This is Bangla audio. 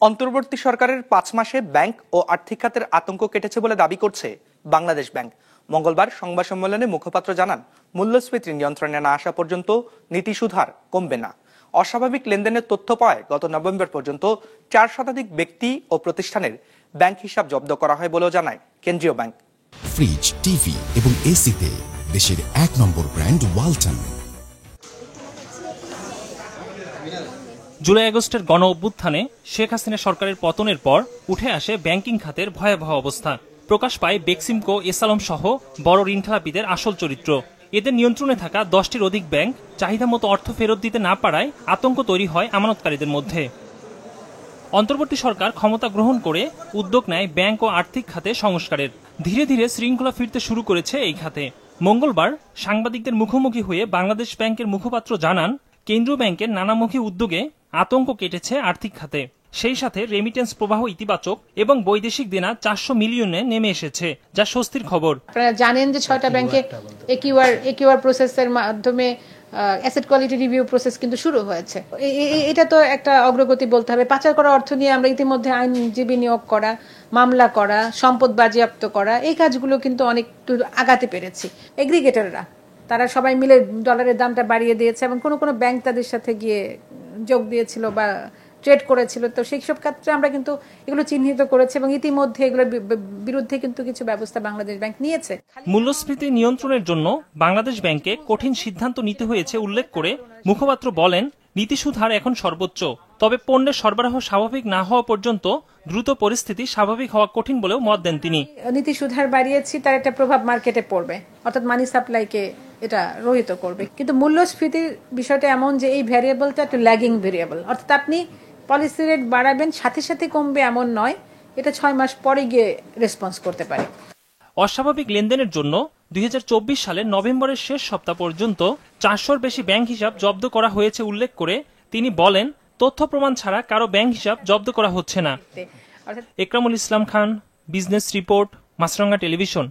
অন্তর্বর্তী সরকারের 5 মাসে ব্যাংক ও আর্থিক খাতের আতঙ্ক কেটেছে বলে দাবি করছে বাংলাদেশ ব্যাংক। মঙ্গলবার সংবাদ সম্মেলনে মুখপাত্র জানান, মূল্যস্ফীতি নিয়ন্ত্রণে না আসা পর্যন্ত নীতি সুধার কমবে না। অস্বাভাবিক লেনদেনের তথ্য পায় গত নভেম্বর পর্যন্ত 4 শতাধিক ব্যক্তি ও প্রতিষ্ঠানের ব্যাংক হিসাব জব্দ করা হয় বলেও জানায় কেন্দ্রীয় ব্যাংক। ফ্রিজ, টিভি এবং এসিতে দেশের 1 নম্বর ব্র্যান্ড ওয়ালটন। জুলাই আগস্টের গণ অভ্যুত্থানে শেখ হাসিনা সরকারের পতনের পর উঠে আসে ব্যাংকিং খাতের ভয়াবহ অবস্থা। প্রকাশ পায় বেক্সিমকো, এসালম সহ বড় ঋণখেলাপিদের আসল চরিত্র। এদের নিয়ন্ত্রণে থাকা 10টির অধিক ব্যাংক চাহিদা মতো অর্থ ফেরত দিতে না পারায় আতঙ্ক তৈরি হয় আমানতকারীদের মধ্যে। অন্তর্বর্তী সরকার ক্ষমতা গ্রহণ করে উদ্যোগ নেয় ব্যাংক ও আর্থিক খাতে সংস্কারের। ধীরে ধীরে শৃঙ্খলা ফিরতে শুরু করেছে এই খাতে। মঙ্গলবার সাংবাদিকদের মুখোমুখি হয়ে বাংলাদেশ ব্যাংকের মুখপাত্র জানান, কেন্দ্রীয় ব্যাংকের নানামুখী উদ্যোগে আতঙ্ক কেটেছে আর্থিক খাতে। সেই সাথে রেমিটেন্স প্রবাহ ইতিবাচক এবং বৈদেশিক দেনা 400 মিলিয়নে নেমে এসেছে, যা স্বস্তির খবর। আপনারা জানেন যে 6টা ব্যাংকে একিউআর প্রসেসের মাধ্যমে অ্যাসেট কোয়ালিটি রিভিউ প্রসেস কিন্তু শুরু হয়েছে। এটা তো একটা অগ্রগতি বলতে হবে। পাচার করা অর্থ নিয়ে আমরা ইতিমধ্যে আইনজীবী নিয়োগ করা, মামলা করা, সম্পদ বাজেয়াপ্ত করা, এই কাজগুলো কিন্তু অনেক আগাতে পেরেছি। এগ্রিগেটররা তারা সবাই মিলে ডলারের দামটা বাড়িয়ে দিয়েছে এবং কোনো ব্যাংক তাদের সাথে গিয়ে যোগ দিয়েছিল বা ট্রেড করেছিল। তো সেই সব ক্ষেত্রে আমরা কিন্তু এগুলো চিহ্নিত করেছি এবং ইতিমধ্যে এগুলোর বিরুদ্ধে কিন্তু কিছু ব্যবস্থা বাংলাদেশ ব্যাংক নিয়েছে। মূল্যস্ফীতি নিয়ন্ত্রণের জন্য বাংলাদেশ ব্যাংকে কঠিন সিদ্ধান্ত নিতে হয়েছে উল্লেখ করে মুখপাত্র বলেন, নীতি সুধার এখন সর্বোচ্চ। তবে পণ্যের সরবরাহ স্বাভাবিক না হওয়া পর্যন্ত দ্রুত পরিস্থিতি স্বাভাবিক হওয়া কঠিন বলেও মত দেন তিনি। নীতি সুধার বাড়িয়েছি, তার একটা প্রভাব মার্কেটে পড়বে, অর্থাৎ মানি সাপ্লাইকে এটা রহিত করবে। কিন্তু মূল্যস্ফীতির বিষয়টা এমন যে এই ভ্যারিয়েবলটা একটু ল্যাগিং ভ্যারিয়েবল, অর্থাৎ আপনি পলিসি রেট বাড়াবেন সাথে সাথে কমবে এমন নয়, এটা 6 মাস পরে গিয়ে রেসপন্স করতে পারে। অস্বাভাবিক লেনদেনের জন্য 2024 সালের নভেম্বরের শেষ সপ্তাহ পর্যন্ত 400-র বেশি ব্যাংক হিসাব জব্দ করা হয়েছে উল্লেখ করে তিনি বলেন, তথ্য প্রমাণ ছাড়া কারো ব্যাংক হিসাব জব্দ করা হচ্ছে না। একরামুল ইসলাম খান, বিজনেস রিপোর্ট, মাছরাঙ্গা টেলিভিশন।